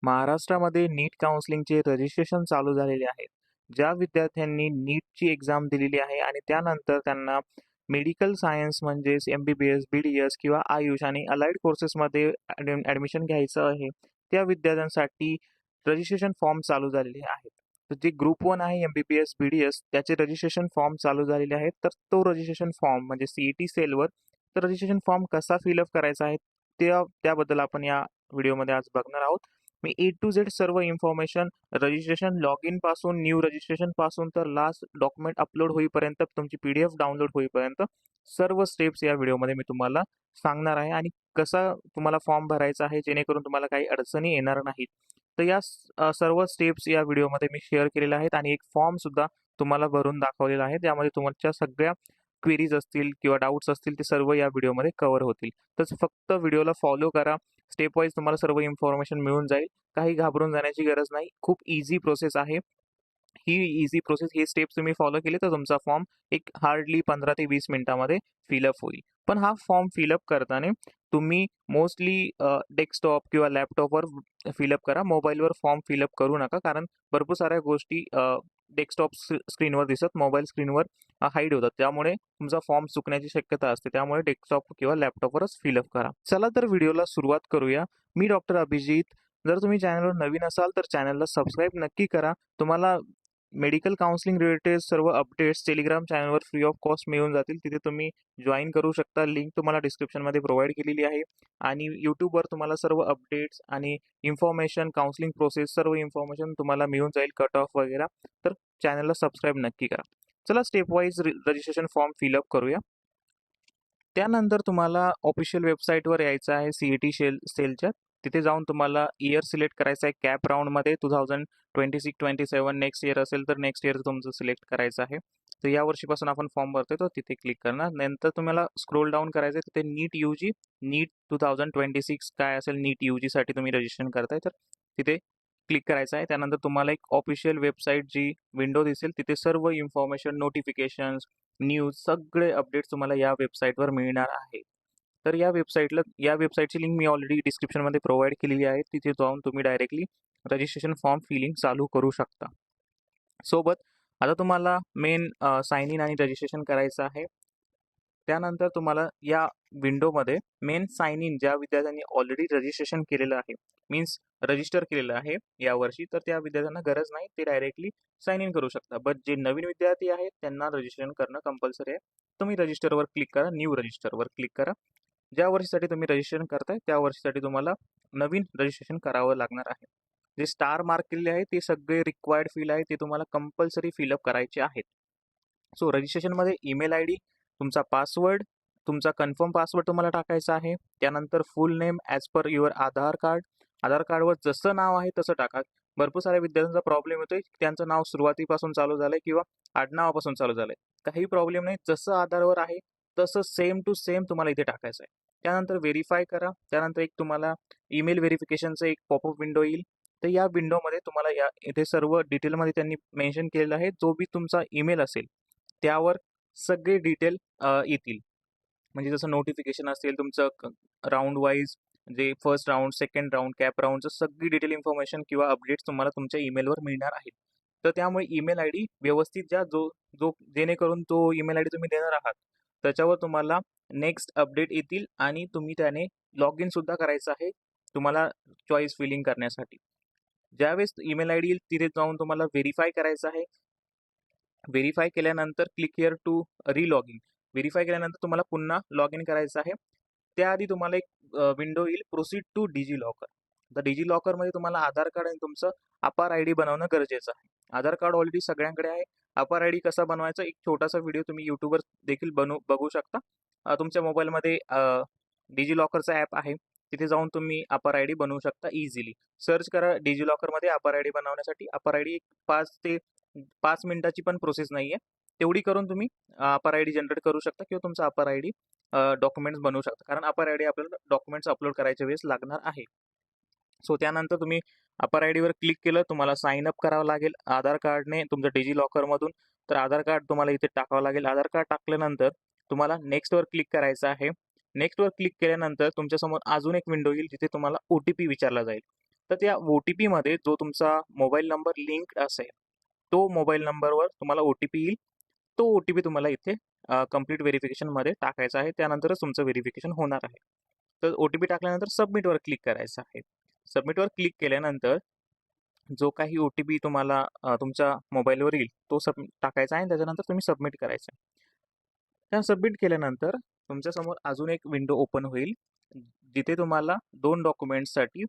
महाराष्ट्रामध्ये नीट काउन्सिलिंगचे रजिस्ट्रेशन चालू झालेले आहे. ज्या विद्यार्थ्यांनी नीटची एक्झाम दिलेली आहे आणि त्यानंतर त्यांना मेडिकल सायन्स म्हणजेच एम-बी-बी-एस, बी-डी-एस किंवा आयुष आणि अलाइड कोर्सेसमध्ये ॲडमिशन घ्यायचं आहे, त्या विद्यार्थ्यांसाठी रजिस्ट्रेशन फॉर्म चालू झालेले आहेत. तर जे ग्रुप 1 आहे एम-बी-बी-एस, बी-डी-एस त्याचे रजिस्ट्रेशन फॉर्म चालू झालेले आहेत. तर तो रजिस्ट्रेशन फॉर्म म्हणजे सी-ई-टी सेलवर तर रजिस्ट्रेशन फॉर्म कसा फिल करायचा आहे त्याबद्दल आपण या व्हिडिओमध्ये आज बघणार आहोत. मी ए टू झेड सर्व इन्फॉर्मेशन रजिस्ट्रेशन लॉग इन पासून न्यू रजिस्ट्रेशन पासून तर लास्ट डॉक्युमेंट अपलोड होईपर्यंत तुमची PDF डाउनलोड होईपर्यंत सर्व स्टेप्स या व्हिडिओमध्ये मी तुम्हाला सांगणार आहे आणि कसा तुम्हाला फॉर्म भरायचा आहे जेणेकरून तुम्हाला काही अडचणी येणार नाहीत. तर या सर्व स्टेप्स या व्हिडिओमध्ये मी शेअर केलेल्या आहेत आणि एक फॉर्म सुद्धा तुम्हाला भरून दाखवलेला आहे. त्यामध्ये तुमच्या सगळ्या क्वेरीज असतील किंवा डाऊट्स असतील ते सर्व या व्हिडिओमध्ये कव्हर होतील. तर फक्त व्हिडिओला फॉलो करा. स्टेप वाईज तुम्हाला सर्व इन्फॉर्मेशन मिळून जाईल. काही घाबरून जाण्याची गरज नाही. खूप इझी प्रोसेस आहे. ही इझी प्रोसेस हे स्टेप्स तुम्ही फॉलो केले तर तुमचा फॉर्म एक हार्डली 15 ते 20 मिनिटामध्ये फिलअप होईल. पण हा फॉर्म फिलअप करताना तुम्ही मोस्टली डेस्कटॉप किंवा लॅपटॉपवर फिलअप करा. मोबाईलवर फॉर्म फिलअप करू नका, कारण भरपूर साऱ्या गोष्टी डेस्कटॉप स्क्रीनवर दिसत, मोबाईल स्क्रीनवर हाईड होतात. त्यामुळे तुमचा फॉर्म चुकण्याची शक्यता असते. त्यामुळे डेस्कटॉप किंवा लॅपटॉपवरच फिलअप करा. चला तर व्हिडिओला सुरुवात करूया. मी डॉक्टर अभिजित. जर तुम्ही चॅनलवर नवीन असाल तर चॅनलला सबस्क्राईब नक्की करा. तुम्हाला मेडिकल काउन्सिलिंग रिलेटेड सर्व अपडेट्स टेलिग्राम चॅनलवर फ्री ऑफ कॉस्ट मिळून जातील. तिथे तुम्ही जॉईन करू शकता. लिंक तुम्हाला डिस्क्रिप्शनमध्ये प्रोव्हाइड केलेली आहे. आणि यूट्यूबवर तुम्हाला सर्व अपडेट्स आणि इन्फॉर्मेशन, काउन्सिलिंग प्रोसेस सर्व इन्फॉर्मेशन तुम्हाला मिळून जाईल, कट ऑफ वगैरे. तर चॅनलला सबस्क्राईब नक्की करा. चला step wise registration form fill up करूया. त्यानंतर तुम्हाला ऑफिशियल वेबसाईटवर यायचं आहे सी-ई-टी सेलच्या. तिथे जाऊन तुम्हाला इयर सिलेक्ट करायचं आहे. कॅप राऊंडमध्ये 2026-27 नेक्स्ट इयर असेल तर नेक्स्ट इयर तुमचं सिलेक्ट करायचं आहे. तर या वर्षीपासून आपण फॉर्म भरतोय तर तिथे क्लिक करणार. नंतर तुम्हाला स्क्रोल डाऊन करायचं आहे. तिथे नीट UG, नीट 2026 काय असेल, नीट UGसाठी तुम्ही रजिस्ट्रेशन करताय तर तिथे क्लिक करायचं आहे. त्यानंतर तुम्हाला एक ऑफिशियल वेबसाईट जी विंडो दिसेल, तिथे सर्व इन्फॉर्मेशन, नोटिफिकेशन्स, न्यूज सगळे अपडेट्स तुम्हाला या वेबसाईटवर मिळणार आहे. तर या वेबसाईटची लिंक मी ऑलरेडी डिस्क्रिप्शनमध्ये प्रोव्हाइड केलेली आहे. तिथे जाऊन तुम्ही डायरेक्टली रजिस्ट्रेशन फॉर्म फिलिंग चालू करू शकता. सोबत आता तुम्हाला मेन साइन इन आणि रजिस्ट्रेशन करायचं आहे. त्यानंतर तुम्हाला या विंडोमध्ये मेन साइन इन ज्या विद्यार्थ्यांनी ऑलरेडी रजिस्ट्रेशन केलेलं आहे, मीन्स रजिस्टर केलेलं आहे यावर्षी, तर त्या विद्यार्थ्यांना गरज नाही, ते डायरेक्टली साइन इन करू शकता. बट जे नवीन विद्यार्थी आहेत त्यांना रजिस्ट्रेशन करणं कंपल्सरी आहे. तुम्ही रजिस्टरवर क्लिक करा, न्यू रजिस्टरवर क्लिक करा. ज्या वर्षीसाठी तुम्ही रजिस्ट्रेशन करताय त्या वर्षीसाठी तुम्हाला नवीन रजिस्ट्रेशन करावं लागणार आहे. जे स्टार मार्क केलेले आहे ते सगळे रिक्वायर्ड फील्ड आहे, ते तुम्हाला कंपल्सरी फिलअप करायचे आहेत. सो रजिस्ट्रेशनमध्ये ईमेल ID, तुमचा पासवर्ड, तुमचा कन्फर्म पासवर्ड तुम्हाला टाकायचा आहे. त्यानंतर full name as per your Aadhaar card. Aadhaar कार्डवर जसं नाव आहे तसं टाका. भरपूर साऱ्या विद्यार्थ्यांचा प्रॉब्लेम येतोय, त्यांचं नाव सुरुवातीपासून चालू झालंय किंवा आडनावापासून चालू झालंय. काही प्रॉब्लेम नाही, जसं आधारवर आहे तसं सेम टू सेम तुम्हाला इथे टाकायचं आहे. त्यानंतर व्हेरीफाय करा. त्यानंतर एक तुम्हाला ईमेल व्हेरिफिकेशनचं एक पॉपअप विंडो येईल. तर या विंडोमध्ये तुम्हाला इथे सर्व डिटेलमध्ये त्यांनी मेन्शन केलेलं आहे. जो बी तुमचा ईमेल असेल त्यावर सगळे डिटेल येतील. म्हणजे जसं नोटिफिकेशन असेल, तुमचं राऊंड वाईज जे first round, second round, CAP राऊंडचं सगळी डिटेल इन्फॉर्मेशन किंवा अपडेट्स तुम्हाला तुमच्या ईमेलवर मिळणार आहेत. तर त्यामुळे ईमेल ID व्यवस्थित द्या, जो जो जेणेकरून तो ईमेल ID तुम्ही देणार आहात त्याच्यावर तुम्हाला नेक्स्ट अपडेट येतील आणि तुम्ही त्याने लॉग इन सुद्धा करायचं आहे तुम्हाला चॉईस फिलिंग करण्यासाठी. ज्यावेळेस ईमेल ID येईल तिथे जाऊन तुम्हाला व्हेरीफाय करायचं आहे. व्हेरीफाय केल्यानंतर click here to relog in. Verify केल्यानंतर तुम्हाला पुन्हा लॉग इन करायचं आहे. त्याआधी तुम्हाला एक विंडो येईल, प्रोसीड टू डिजिलॉकर. तर डिजिलॉकरमध्ये तुम्हाला आधार कार्ड आणि तुमचं अपार ID बनवणं गरजेचं आहे. आधार कार्ड ऑलरेडी सगळ्यांकडे आहे. अपार ID कसा बनवायचा एक छोटासा व्हिडिओ तुम्ही यूट्यूबवर देखील बघू शकता. तुमच्या मोबाईलमध्ये डिजिलॉकरचा ॲप आहे. तिथे जाऊन तुम्ही अपार ID बनवू शकता इझिली. सर्च करा डिजिलॉकरमध्ये अपार ID बनवण्यासाठी. अपार ID एक 5 मिनिटाची पण प्रोसेस नाही आहे. तेवढी करून तुम्ही अपार ID जनरेट करू शकता किंवा तुमचा अपार ID डॉक्युमेंट्स बनवू शकता. कारण अपार ID आपल्याला डॉक्युमेंट्स अपलोड करायच्या वेळेस लागणार आहे. सो त्यानंतर तुम्ही अपार IDवर क्लिक केलं, तुम्हाला साइन अप करावं लागेल आधार कार्डने तुमचं डिजिलॉकरमधून. तर आधार कार्ड तुम्हाला इथे टाकावं लागेल. आधार कार्ड टाकल्यानंतर तुम्हाला नेक्स्टवर क्लिक करायचं आहे. नेक्स्टवर क्लिक केल्यानंतर तुमच्यासमोर अजून एक विंडो येईल, जिथे तुम्हाला OTP विचारला जाईल. तर त्या OTPमध्ये जो तुमचा मोबाईल नंबर लिंक असेल, तो मोबाईल नंबरवर तुम्हाला OTP येईल. तो OTP तुम्हाला इथे कंप्लीट व्हेरिफिकेशनमध्ये टाकायचा आहे. त्यानंतरच तुमचं व्हेरिफिकेशन होणार आहे. तर OTP टाकल्यानंतर सबमिटवर क्लिक करायचं आहे. सबमिटवर क्लिक केल्यानंतर जो काही OTP तुम्हाला तुमच्या मोबाईलवर येईल तो टाकायचा आहे आणि त्याच्यानंतर तुम्ही सबमिट करायचं आहे. त्या सबमिट केल्यानंतर तुमच्यासमोर अजून एक विंडो ओपन होईल, जिथे तुम्हाला 2 डॉक्युमेंट्ससाठी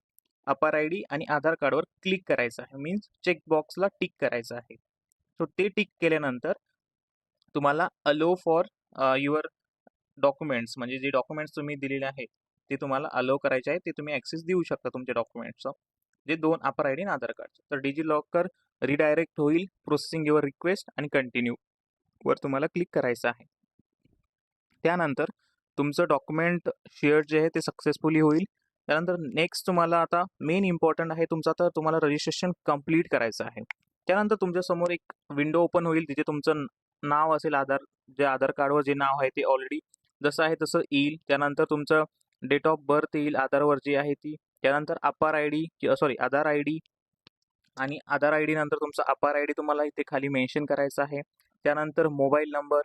अपार आयडी आणि आधार कार्डवर क्लिक करायचं आहे. मीन्स चेकबॉक्सला टिक करायचं आहे. सो ते टिक केल्यानंतर तुम्हाला अलो फॉर युअर डॉक्युमेंट्स, म्हणजे जे डॉक्युमेंट्स तुम्ही दिलेले आहेत ते तुम्हाला अलो करायचे आहे. ते तुम्ही ॲक्सेस देऊ शकता तुमच्या डॉक्युमेंट्सचं, जे 2 अपार आयडी आणि आधार कार्ड. तर डिजिलॉकर रिडायरेक्ट होईल, प्रोसेसिंग युअर रिक्वेस्ट आणि कंटिन्यू वर तुम्हाला क्लिक करायचं आहे. त्यानंतर तुमचं डॉक्युमेंट शेअर जे आहे ते सक्सेसफुली होईल. त्यानंतर नेक्स्ट तुम्हाला आता मेन इम्पॉर्टंट आहे तुमचं, आता तुम्हाला रजिस्ट्रेशन कंप्लीट करायचं आहे. त्यानंतर तुमच्यासमोर एक विंडो ओपन होईल, तिथे तुमचं नाव असेल, आधार कार्डवर जे नाव आहे ते ऑलरेडी जसं आहे तसं येईल. त्यानंतर तुमचं डेट ऑफ बर्थ येईल आधारवर जी आहे ती. त्यानंतर आधार आय डी आणि आधार आय डी नंतर तुमचा अपार आय डी तुम्हाला इथे खाली मेन्शन करायचा आहे. त्यानंतर मोबाईल नंबर,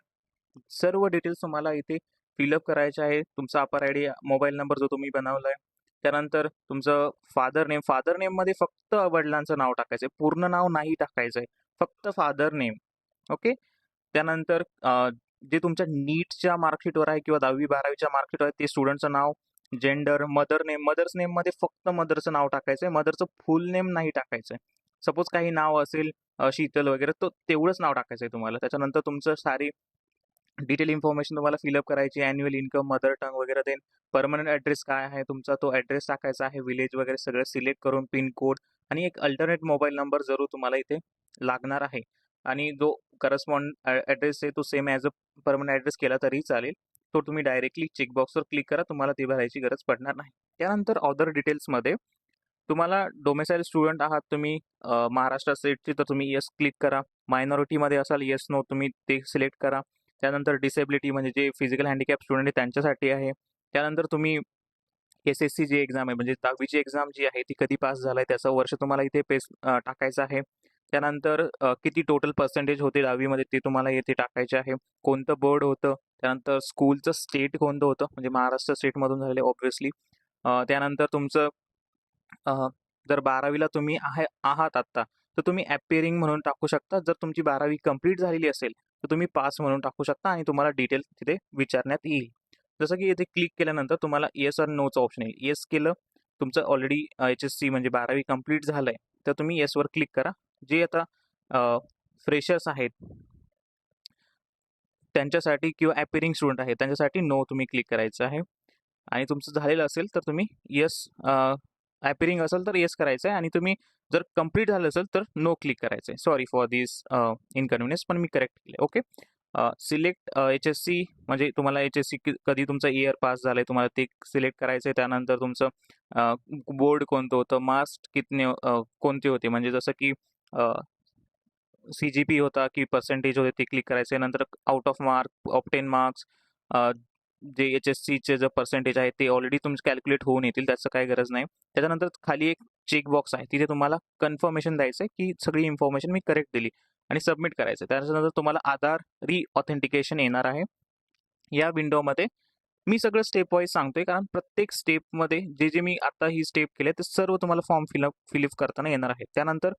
सर्व डिटेल्स तुम्हाला इथे फिलअप करायचे आहे. तुमचा अपार आय डी, मोबाईल नंबर जो तुम्ही बनवला आहे. त्यानंतर तुमचं फादर नेममध्ये फक्त वडिलांचं नाव टाकायचं आहे, पूर्ण नाव नाही टाकायचं आहे, फक्त फादर नेम. ओके. त्यानंतर जे तुमच्या नीटच्या मार्कशीटवर आहे किंवा 10वी-12वीच्या मार्कशीटवर आहे ते स्टुडंटचं नाव, जेंडर, मदर्स नेममध्ये फक्त मदरचं नाव टाकायचं आहे, मदरचं फुल नेम नाही टाकायचं आहे. सपोज काही नाव असेल शीतल वगैरे, तो तेवढंच नाव टाकायचं आहे तुम्हाला. त्याच्यानंतर तुमचं सारी डिटेल इन्फॉर्मेशन तुम्हाला फिलअप करायची, ॲन्युअल इन्कम, मदर टंग वगैरे. देन परमनंट ॲड्रेस काय आहे तुमचा, तो ॲड्रेस टाकायचा आहे, विलेज वगैरे सगळं सिलेक्ट करून पिन कोड आणि एक अल्टरनेट मोबाईल नंबर जरूर तुम्हाला इथे लागणार आहे. आणि जो करस्पॉन्ड ॲड्रेस आहे तो same as a permanent address केला तरीही चालेल. तो तुम्ही डायरेक्टली चेकबॉक्सवर क्लिक करा, तुम्हाला ती भरायची गरज पडणार नाही. त्यानंतर अदर डिटेल्समध्ये तुम्हाला डोमेसाईल स्टुडंट आहात तुम्ही महाराष्ट्र स्टेटची, तर तुम्ही येस क्लिक करा. मायनॉरिटीमध्ये असाल, येस नो तुम्ही ते सिलेक्ट करा. त्यानंतर डिसेबिलिटी म्हणजे जे फिजिकल हँडिकॅप स्टुडंट आहे त्यांच्यासाठी आहे. त्यानंतर तुम्ही SSC जी एक्झाम आहे म्हणजे 10वीची एक्झाम जी आहे ती कधी पास झालाय त्याचं वर्ष तुम्हाला इथे टाकायचं आहे. त्यानंतर किती टोटल पर्सेंटेज होते 10वीमध्ये ते तुम्हाला येथे टाकायचे आहे. कोणतं बोर्ड होतं, त्यानंतर स्कूलचं स्टेट कोणतं होतं, म्हणजे महाराष्ट्र स्टेटमधून झालेले ऑब्व्हियसली. त्यानंतर तुमचं जर 12वीला तुम्ही आहात आत्ता, तर तुम्ही ॲपिअरिंग म्हणून टाकू शकता. जर तुमची 12वी कंप्लीट झालेली असेल तर तुम्ही पास म्हणून टाकू शकता आणि तुम्हाला डिटेल तिथे विचारण्यात येईल. जसं की इथे क्लिक केल्यानंतर तुम्हाला येस और नोचं ऑप्शन येईल. येस केलं, तुमचं ऑलरेडी HSC म्हणजे 12वी कंप्लीट झालं आहे, तर तुम्ही येसवर क्लिक करा. जे आता फ्रेशर्स आहेत त्यांच्यासाठी किंवा ॲपिअरिंग स्टुडंट आहेत त्यांच्यासाठी नो तुम्ही क्लिक करायचं आहे. आणि तुमचं झालेलं असेल तर तुम्ही येस, ॲपिअरिंग असेल तर येस करायचं आहे आणि तुम्ही जर कंप्लीट झालं असेल तर नो क्लिक करायचं आहे. सॉरी फॉर दिस इनकन्व्हिनियन्स, पण मी करेक्ट केलं. ओके. सिलेक्ट HSC म्हणजे तुम्हाला HSC कधी तुमचं इयर पास झालं आहे तुम्हाला ते सिलेक्ट करायचं आहे. त्यानंतर तुमचं बोर्ड कोणतं होतं, मार्क्स कोणते होते, म्हणजे जसं की CGP होता की पर्सेंटेज होते ते क्लिक करायचे. नंतर out of mark, obtain marks, जे HSCचे जे पर्सेंटेज आहे ते ऑलरेडी तुमचे कॅल्क्युलेट होऊन येतील, त्याचं काही गरज नाही. त्याच्यानंतर खाली एक चेकबॉक्स आहे, तिथे तुम्हाला कन्फर्मेशन द्यायचं आहे की सगळी इन्फॉर्मेशन मी करेक्ट दिली आणि सबमिट करायचं. त्याच्यानंतर तुम्हाला आधार ऑथेंटिकेशन येणार आहे. या विंडोमध्ये मी सगळं स्टेप वाईज सांगतोय, कारण प्रत्येक स्टेपमध्ये जे मी आता ही स्टेप केले ते सर्व तुम्हाला फॉर्म फिलअप करताना येणार आहे. त्यानंतर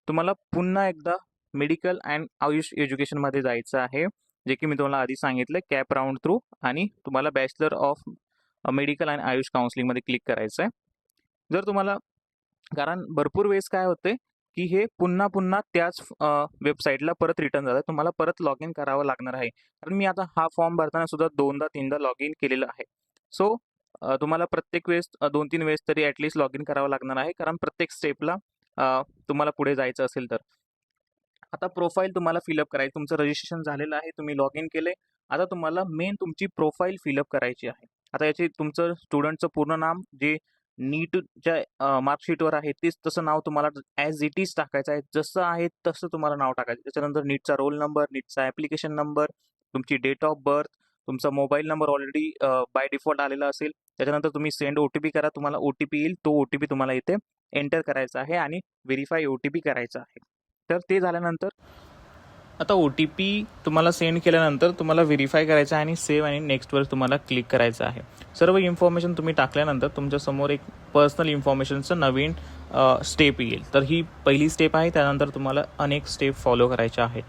तुम्हाला पुन्हा एकदा मेडिकल अँड आयुष एज्युकेशनमध्ये जायचं आहे, जे की मी तुम्हाला आधी सांगितलं कॅप राऊंड थ्रू, आणि तुम्हाला bachelor of medical and Ayush काउन्सिलिंगमध्ये क्लिक करायचं आहे. जर तुम्हाला, कारण भरपूर वेळेस काय होते की हे पुन्हा त्याच वेबसाईटला परत रिटर्न जातं, तुम्हाला परत लॉग इन करावं लागणार आहे. कारण मी आता हा फॉर्म भरताना सुद्धा 2दा-3दा लॉग इन केलेलं आहे. सो तुम्हाला प्रत्येक वेळेस 2-3 वेळेस तरी ॲटलिस्ट लॉग इन करावं लागणार आहे, कारण प्रत्येक स्टेपला तुम्हाला पुढे जायचं असेल तर. आता प्रोफाईल तुम्हाला फिलअप करायची, तुमचं रजिस्ट्रेशन झालेलं आहे, तुम्ही लॉग इन केले. आता तुम्हाला मेन तुमची प्रोफाईल फिलअप करायची आहे. आता याची तुमचं स्टुडंटचं पूर्ण नाम जे नीटच्या मार्कशीटवर आहे तेच तसं नाव तुम्हाला ॲज इट इज टाकायचं आहे, जसं आहे तसं तुम्हाला नाव टाकायचं. त्याच्यानंतर नीटचा रोल नंबर, नीटचा ॲप्लिकेशन नंबर, तुमची डेट ऑफ बर्थ, तुमचा mobile number already by default आलेला असेल. त्याच्यानंतर तुम्ही सेंड OTP करा, तुम्हाला OTP येईल, तो OTP तुम्हाला इथे एंटर करायचं आहे आणि व्हेरीफाय OTP करायचा आहे. तर ते झाल्यानंतर आता OTP तुम्हाला सेंड केल्यानंतर तुम्हाला व्हेरीफाय करायचं आहे आणि सेव्ह आणि नेक्स्टवर तुम्हाला क्लिक करायचं आहे. सर्व इन्फॉर्मेशन तुम्ही टाकल्यानंतर तुमच्यासमोर एक पर्सनल इन्फॉर्मेशनचं नवीन स्टेप येईल. तर ही पहिली स्टेप आहे. त्यानंतर तुम्हाला अनेक स्टेप फॉलो करायच्या आहेत.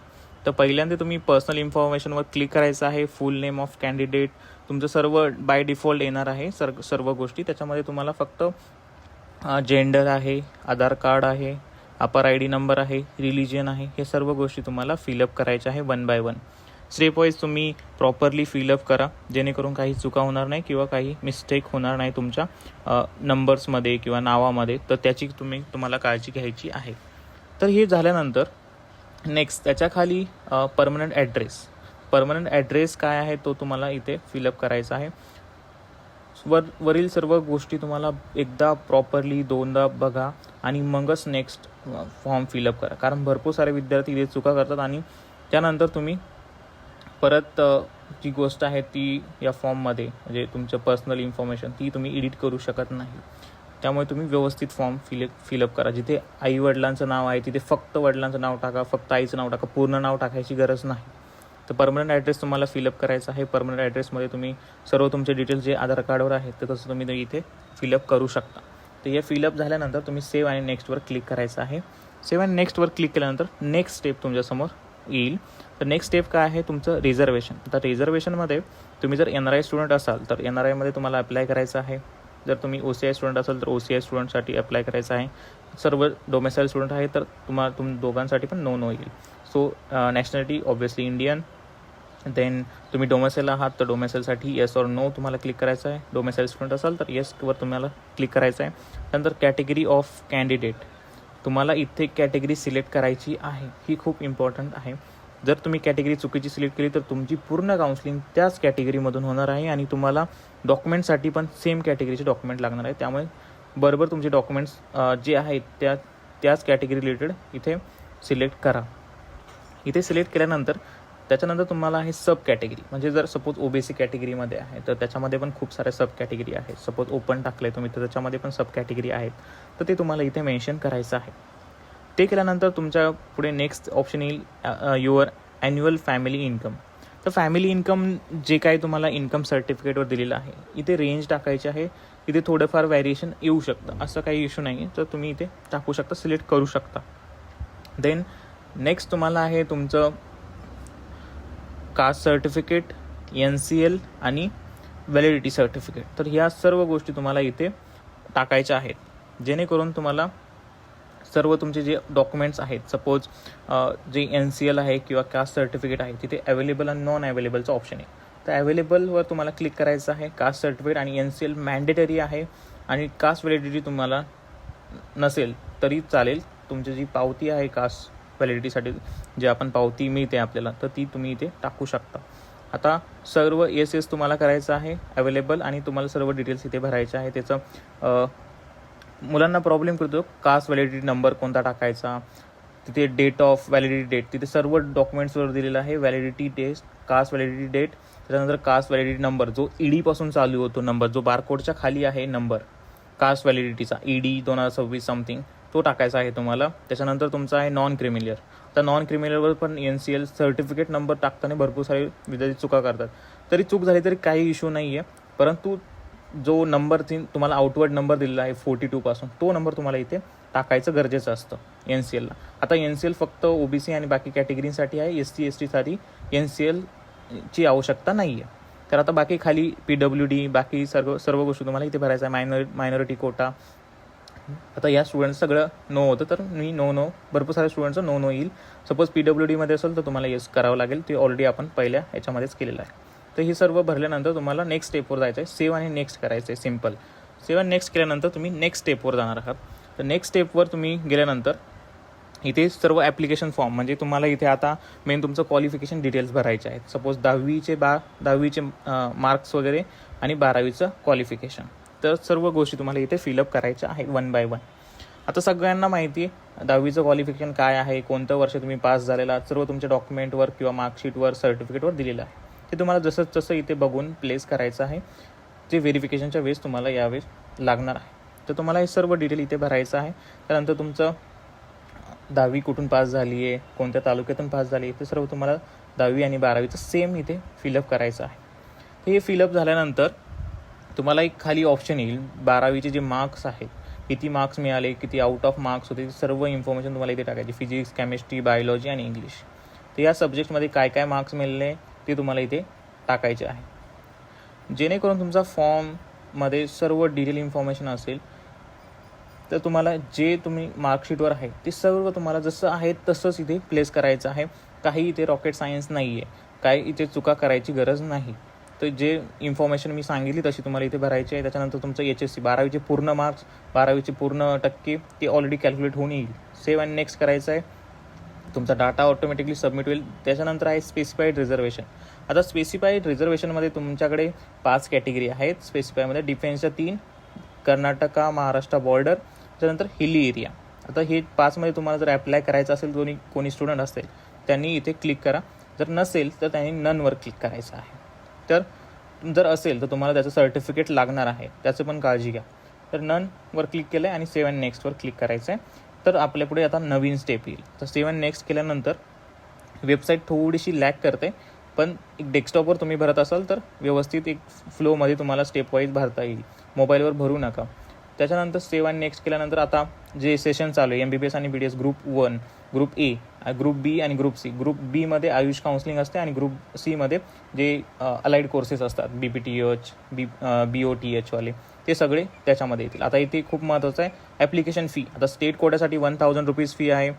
तर पहिल्यांदा तुम्ही पर्सनल इन्फॉर्मेशनवर क्लिक करायचं आहे. फुल नेम ऑफ कॅन्डिडेट तुमचं सर्व बाय डिफॉल्ट येणार आहे. सर्व गोष्टी त्याच्यामध्ये तुम्हाला फक्त जेंडर आहे, आधार कार्ड आहे, अपर ID नंबर आहे, रिलिजन आहे, हे सर्व गोष्टी तुम्हाला फिलअप करायच्या आहे 1 बाय 1. स्टेप वाईज तुम्ही प्रॉपरली फिलअप करा जेणेकरून काही चुका होणार नाही किंवा काही मिस्टेक होणार नाही तुमच्या नंबर्समध्ये किंवा नावामध्ये. तर त्याची तुम्हाला काळजी घ्यायची आहे. तर हे झाल्यानंतर नेक्स्ट त्याच्याखाली परमनंट ॲड्रेस काय आहे तो तुम्हाला इथे फिलअप करायचा आहे. वरील सर्व गोष्टी तुम्हाला एकदा प्रॉपरली 2दा बघा आणि मगच नेक्स्ट फॉर्म फिलअप करा. कारण भरपूर सारे विद्यार्थी इथे चुका करतात आणि त्यानंतर तुम्ही परत जी गोष्ट आहे ती या फॉर्ममध्ये म्हणजे तुमचं पर्सनल इन्फॉर्मेशन ती तुम्ही एडिट करू शकत नाही. त्यामुळे तुम्ही व्यवस्थित फॉर्म फिलअप करा. जिथे आई वडिलांचं नाव आहे तिथे फक्त वडिलांचं नाव टाका, फक्त आईचं नाव टाका, पूर्ण नाव टाकायची गरज नाही. तर परमनंट ॲड्रेस तुम्हाला फिलअप करायचा आहे. परमनंट ॲड्रेसमध्ये तुम्ही सर्व तुमचे डिटेल्स जे आधार कार्डवर आहेत तर तसं तुम्ही इथे फिलअप करू शकता. तर हे फिलअप झाल्यानंतर तुम्ही सेव्ह आणि नेक्स्टवर क्लिक करायचं आहे. सेव्ह आणि नेक्स्टवर क्लिक केल्यानंतर नेक्स्ट स्टेप तुमच्यासमोर येईल. तर नेक्स्ट स्टेप काय आहे तुमचं रिझर्वेशन. आता रिझर्वेशनमध्ये तुम्ही जर NRI स्टुडंट असाल तर NRIमध्ये तुम्हाला अप्लाय करायचं आहे. जर तुम्ही OCI स्टुडंट असाल तर OCI स्टुडंटसाठी अप्लाय करायचं आहे. सर्व डोमेसाईल स्टुडंट आहे तर तुम्ही दोघांसाठी पण नो येईल. So nationality obviously Indian. Then तुम्ही डोमेसाईल आहात तर डोमेसाईलसाठी येस ऑर नो तुम्हाला क्लिक करायचं आहे. डोमेसाईल स्टुडंट असाल तर येसवर तुम्हाला क्लिक करायचं आहे. त्यानंतर कॅटेगरी ऑफ कॅन्डिडेट तुम्हाला इथे कॅटेगरी सिलेक्ट करायची आहे. ही खूप इम्पॉर्टंट आहे. जर तुम्ही कॅटेगरी चुकीची सिलेक्ट केली तर तुमची पूर्ण काउन्सिलिंग त्याच कॅटेगरीमधून होणार आहे आणि तुम्हाला डॉक्युमेंटसाठी पण सेम कॅटेगरीचे डॉक्युमेंट लागणार आहे. त्यामुळे बरोबर तुमचे डॉक्युमेंट्स जे आहेत त्याच कॅटेगरी रिलेटेड इथे सिलेक्ट करा. इथे सिलेक्ट केल्यानंतर त्याच्यानंतर तुम्हाला आहे सब कॅटेगरी. म्हणजे जर सपोज OBC कॅटेगरीमध्ये आहे तर त्याच्यामध्ये पण खूप साऱ्या सब कॅटेगरी आहेत. सपोज ओपन टाकलं आहे तुम्ही तर त्याच्यामध्ये पण सब कॅटेगरी आहेत. तर ते तुम्हाला इथे मेन्शन करायचं आहे. ते केल्यानंतर तुमच्या पुढे नेक्स्ट ऑप्शन येईल युअर ॲन्युअल फॅमिली इन्कम. तर फॅमिली इन्कम जे काही तुम्हाला इन्कम सर्टिफिकेटवर दिलेलं आहे इथे रेंज टाकायची आहे. इथे थोडंफार व्हॅरिएशन येऊ शकतं, असं काही इश्यू नाही आहे. तर तुम्ही इथे टाकू शकता, सिलेक्ट करू शकता. देन नेक्स्ट तुम्हाला आहे तुमचं कास्ट सर्टिफिकेट, NCL आणि व्हॅलिडिटी सर्टिफिकेट. तर ह्या सर्व गोष्टी तुम्हाला इथे टाकायच्या आहेत जेणेकरून तुम्हाला सर्व तुमचे जे डॉक्युमेंट्स आहेत सपोज जे NCL आहे किंवा कास्ट सर्टिफिकेट आहे तिथे अवेलेबल आणि नॉन अवेलेबलचा ऑप्शन आहे. तर अवेलेबलवर तुम्हाला क्लिक करायचं आहे. कास्ट सर्टिफिकेट आणि NCL मॅन्डेटरी आहे आणि कास्ट व्हॅलिडिटी तुम्हाला नसेल तरी चालेल. तुमची जी पावती आहे कास्ट व्हॅलिडिटीसाठी जे आपण पावती मिळते आपल्याला तर ती तुम्ही इथे टाकू शकता. आता सर्व येस तुम्हाला करायचं आहे अवेलेबल आणि तुम्हाला सर्व डिटेल्स इथे भरायचे आहे. त्याचं मुलांना प्रॉब्लेम करतो कास्ट व्हॅलिडिटी नंबर कोणता टाकायचा, तिथे डेट ऑफ व्हॅलिडिटी डेट तिथे सर्व डॉक्युमेंट्सवर दिलेलं आहे. Validity date, caste validity date, त्याच्यानंतर कास्ट व्हॅलिडिटी नंबर जो ED चालू होतो नंबर जो बारकोडच्या खाली आहे नंबर कास्ट व्हॅलिडिटीचा ED 2026 समथिंग तो टाकायचा आहे तुम्हाला. त्याच्यानंतर तुमचा आहे नॉन क्रिमिलियर. तर नॉन क्रिमिलियरवर पण NCL सर्टिफिकेट नंबर टाकताना भरपूर सारे विद्यार्थी चुका करतात. तरी चूक झाली तरी काही इश्यू नाही आहे, परंतु जो नंबर तुम्हाला आउटवर्ड नंबर दिलेला आहे 42 तो नंबर तुम्हाला इथे टाकायचं गरजेचं असतं NCLला. आता NCL फक्त OBC आणि बाकी कॅटेगरीसाठी आहे. SC STसाठी NCLची आवश्यकता नाही आहे. तर आता बाकी खाली PWD बाकी सर्व गोष्टी तुम्हाला इथे भरायचं आहे. मायनॉरिटी कोटा. आता या स्टुडंट सगळं नो होतं तर मी नो भरपूर साऱ्या स्टुडंटचं नो येईल. सपोज PWDमध्ये असेल तर तुम्हाला येस करावं लागेल. ते ऑलरेडी आपण पहिल्या याच्यामध्येच केलेलं आहे. तर हे सर्व भरल्यानंतर तुम्हाला नेक्स्ट स्टेपवर जायचं आहे. सेव्ह आणि नेक्स्ट करायचं आहे. सिम्पल सेव्ह आणि नेक्स्ट केल्यानंतर तुम्ही नेक्स्ट स्टेपवर जाणार आहात. तर नेक्स्ट स्टेपवर तुम्ही गेल्यानंतर इथे सर्व ॲप्लिकेशन फॉर्म म्हणजे तुम्हाला इथे आता मेन तुमचं क्वालिफिकेशन डिटेल्स भरायचे आहेत. सपोज 10वीचे मार्क्स वगैरे आणि 12वीचं क्वालिफिकेशन. तर सर्व गोष्टी तुम्हाला इथे फिलअप करायच्या आहेत 1 बाय 1. आता सगळ्यांना माहिती आहे 10वीचं क्वालिफिकेशन काय आहे, कोणतं वर्ष तुम्ही पास झालेला, सर्व तुमच्या डॉक्युमेंटवर किंवा मार्कशीटवर सर्टिफिकेटवर दिलेलं आहे. ते तुम्हाला जसं इथे बघून प्लेस करायचं आहे. जे व्हेरिफिकेशनच्या वेळेस तुम्हाला यावेळेस लागणार आहे. तर तुम्हाला हे सर्व डिटेल इथे भरायचं आहे. त्यानंतर तुमचं 10वी कुठून पास झाली आहे, कोणत्या तालुक्यातून पास झाली आहे, ते सर्व तुम्हाला 10वी आणि 12वीचं सेम इथे फिलअप करायचं आहे. हे फिलअप झाल्यानंतर तुम्हाला एक खाली ऑप्शन येईल, 12वीचे जे मार्क्स आहेत, किती मार्क्स मिळाले, किती आउट ऑफ मार्क्स होते, सर्व इन्फॉर्मेशन तुम्हाला इथे टाकायची. फिजिक्स, केमिस्ट्री, बायोलॉजी आणि इंग्लिश. तर या सब्जेक्टमध्ये काय काय मार्क्स मिळाले ते तुम्हाला इथे टाकायचे आहे, जेणेकरून तुमचा फॉर्ममध्ये सर्व डिटेल इन्फॉर्मेशन असेल. तर तुम्हाला जे तुम्ही मार्कशीटवर आहे ते सर्व तुम्हाला जसं आहे तसंच इथे प्लेस करायचं आहे. काही इथे रॉकेट सायन्स नाही आहे, काही इथे चुका करायची गरज नाही. तर जे इन्फॉर्मेशन मी सांगितली तशी तुम्हाला इथे भरायची आहे. त्याच्यानंतर तुमचं HSC 12वीचे पूर्ण मार्क्स, 12वीचे पूर्ण टक्के ते ऑलरेडी कॅल्क्युलेट होऊन येईल. सेव्ह अँड नेक्स्ट करायचं आहे. तुमचा डाटा ऑटोमॅटिकली सबमिट होईल. त्याच्यानंतर आहे स्पेसिफाईड रिझर्वेशन. आता स्पेसिफाईड रिझर्वेशनमध्ये तुमच्याकडे 5 कॅटेगरी आहेत. स्पेसिफायमध्ये डिफेन्सच्या 3, कर्नाटका महाराष्ट्र बॉर्डर, त्यानंतर हिली एरिया. आता हे 5मध्ये तुम्हाला जर अप्लाय करायचं असेल, कोणी स्टुडंट असेल त्यांनी इथे क्लिक करा. जर नसेल तर त्यांनी ननवर क्लिक करायचं आहे. तर जर असेल तर तुम्हाला त्याचं सर्टिफिकेट लागणार आहे, त्याचं पण काळजी घ्या. तर ननवर क्लिक केलं आहे आणि सेव्ह अँड नेक्स्टवर क्लिक करायचं आहे. तर आपल्यापुढे आता नवीन स्टेप येईल. तर सेव्ह अँड नेक्स्ट केल्यानंतर वेबसाईट थोडीशी लॅग करते, पण एक डेस्कटॉपवर तुम्ही भरत असाल तर व्यवस्थित एक फ्लोमध्ये तुम्हाला स्टेप वाईज भरता येईल. मोबाईलवर भरू नका. त्याच्यानंतर सेव्ह अँड नेक्स्ट केल्यानंतर आता जे सेशन चालू आहे MBBS आणि BDS group 1, group A, group B आणि ग्रुप C. ग्रुप Bमध्ये आयुष काउन्सिलिंग असते आणि ग्रुप Cमध्ये जे अलाइड कोर्सेस असतात, BPTH, BOTH वाले, ते सगळे त्याच्यामध्ये येतील. आता इथे खूप महत्त्वाचं आहे ॲप्लिकेशन फी. आता स्टेट कोट्यासाठी 1000 रुपीज फी आहे.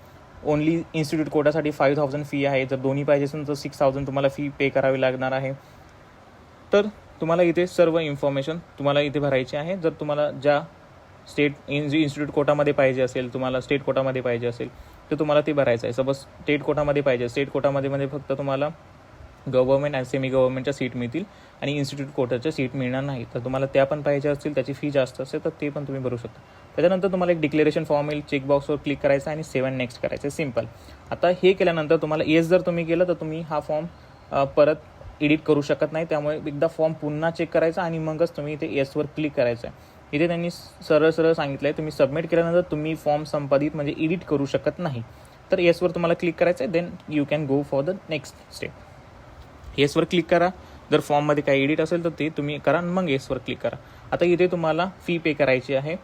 ओनली इन्स्टिट्यूट कोट्यासाठी 5000 फी आहे. जर दोन्ही पाहिजे असेल तर 6000 तुम्हाला फी पे करावी लागणार आहे. तर तुम्हाला इथे सर्व इन्फॉर्मेशन तुम्हाला इथे भरायची आहे. जर तुम्हाला ज्या इन्स्टिट्यूट कोटामध्ये पाहिजे असेल, तुम्हाला स्टेट कोटामध्ये पाहिजे असेल तर तुम्हाला ते भरायचं आहे. सपोज स्टेट कोटामध्ये पाहिजे, स्टेट कोटामध्ये फक्त तुम्हाला गव्हर्नमेंट आणि सेमी गव्हर्नमेंटच्या सीट मिळतील आणि इन्स्टिट्यूट कोटाच्या सीट मिळणार नाही. तर तुम्हाला त्या पण पाहिजे असतील, त्याची फी जास्त असेल तर ते पण तुम्ही भरू शकता. त्याच्यानंतर तुम्हाला एक डिक्लेरेशन फॉर्म येईल, चेकबॉक्सवर क्लिक करायचं आणि सेव्ह अँड नेक्स्ट करायचं. सिम्पल. आता हे केल्यानंतर तुम्हाला येस जर तुम्ही केलं तर तुम्ही हा फॉर्म परत एडिट करू शकत नाही. त्यामुळे एकदा फॉर्म पुन्हा चेक करायचा आणि मगच तुम्ही इथे येसवर क्लिक करायचं आहे. इथे त्यांनी सरळ सांगितलं आहे, तुम्ही सबमिट केल्यानंतर तुम्ही फॉर्म संपादित म्हणजे एडिट करू शकत नाही. तर येसवर तुम्हाला क्लिक करायचं आहे. Then you can go for the next step. येसवर क्लिक करा. जर फॉर्ममध्ये काही एडिट असेल तर ते तुम्ही करा, मग येसवर क्लिक करा. आता इथे तुम्हाला फी पे करायची आहे.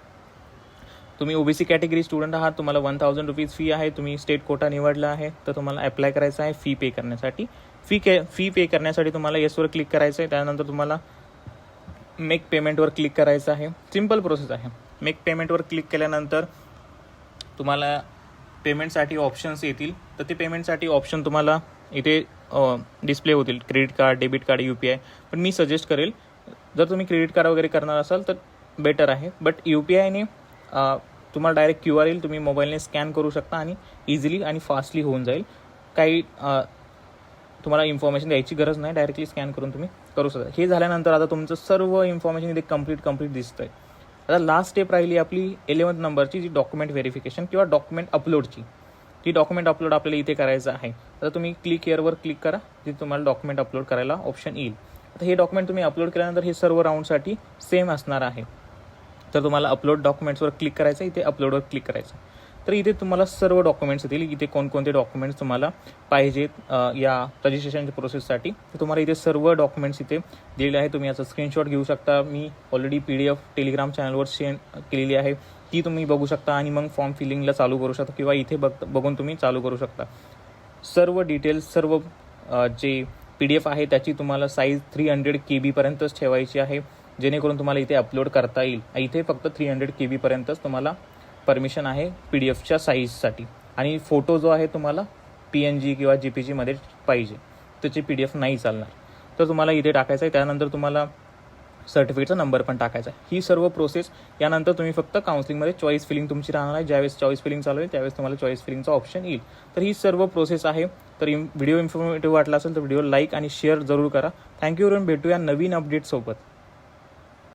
तुम्ही OBC कॅटेगरी स्टुडंट आहात, तुम्हाला 1000 रुपीज फी आहे. तुम्ही स्टेट कोटा निवडला आहे तर तुम्हाला अप्लाय करायचं आहे फी पे करण्यासाठी. फी पे करण्यासाठी तुम्हाला येसवर क्लिक करायचं आहे. त्यानंतर तुम्हाला मेक पेमेंटवर क्लिक करायचं आहे. सिम्पल प्रोसेस आहे. मेक पेमेंटवर क्लिक केल्यानंतर तुम्हाला पेमेंटसाठी ऑप्शन्स येतील. तर ते पेमेंटसाठी ऑप्शन तुम्हाला इथे डिस्प्ले होतील, credit card, debit card, UPI. पण मी सजेस्ट करेल जर तुम्ही क्रेडिट कार्ड वगैरे करणार असाल तर बेटर आहे. बट UPIने तुम्हाला डायरेक्ट QR येईल, तुम्ही मोबाईलने स्कॅन करू शकता आणि इझिली आणि फास्टली होऊन जाईल. काही तुम्हाला इन्फॉर्मेशन द्यायची गरज नाही, डायरेक्टली स्कॅन करून तुम्ही करू शकता. हे झाल्यानंतर आता तुमचं सर्व इन्फॉर्मेशन इथे कंप्लीट दिसतं आहे. आता लास्ट स्टेप राहिली आपली 11th नंबरची, जी डॉक्युमेंट व्हेरिफिकेशन किंवा डॉक्युमेंट अपलोडची. ती डॉक्युमेंट अपलोड आपल्याला इथे करायचं आहे. आता तुम्ही क्लिक हिअरवर क्लिक करा, तिथे तुम्हाला डॉक्युमेंट अपलोड करायला ऑप्शन येईल. आता हे डॉक्युमेंट तुम्ही अपलोड केल्यानंतर हे सर्व राऊंडसाठी सेम असणार आहे. तर तुम्हाला अपलोड डॉक्युमेंट्सवर क्लिक करायचं, इथे अपलोडवर क्लिक करायचं. तर इथे तुम्हाला सर्व डॉक्युमेंट्स येतील. इथे कोणकोणते डॉक्युमेंट्स तुम्हाला पाहिजेत या रजिस्ट्रेशनच्या प्रोसेससाठी. तर तुम्हाला इथे सर्व डॉक्युमेंट्स इथे दिलेले आहे. तुम्ही याचा स्क्रीनशॉट घेऊ शकता. मी ऑलरेडी PDF टेलिग्राम चॅनलवर शेअर केलेली आहे, ती तुम्ही बघू शकता आणि मग फॉर्म फिलिंगला चालू करू शकता किंवा इथे बघून तुम्ही चालू करू शकता. सर्व डिटेल्स, सर्व जे PDF आहे त्याची तुम्हाला साईज 300 KB ठेवायची आहे, जेणेकरून तुम्हाला इथे अपलोड करता येईल. इथे फक्त 300 KB तुम्हाला परमिशन आहे PDFच्या साईजसाठी. आणि फोटो जो आहे तुम्हाला PNG किंवा JPG पाहिजे, त्याची PDF नाही चालणार. तर तुम्हाला इथे टाकायचं आहे. त्यानंतर तुम्हाला सर्टिफिकेटचा नंबर पण टाकायचा आहे. ही सर्व प्रोसेस. यानंतर तुम्ही फक्त काउन्सिलिंगमध्ये चॉईस फिलिंग तुमची राहणार आहे. ज्यावेळेस चॉईस फिलिंग चालू आहे त्यावेळेस तुम्हाला चॉईस फिलिंगचा ऑप्शन येईल. तर ही सर्व प्रोसेस आहे. तर व्हिडिओ इन्फॉर्मेटिव्ह वाटला असेल तर व्हिडिओ लाईक आणि शेअर जरूर करा. थँक्यू. भेटूया नवीन अपडेटसोबत.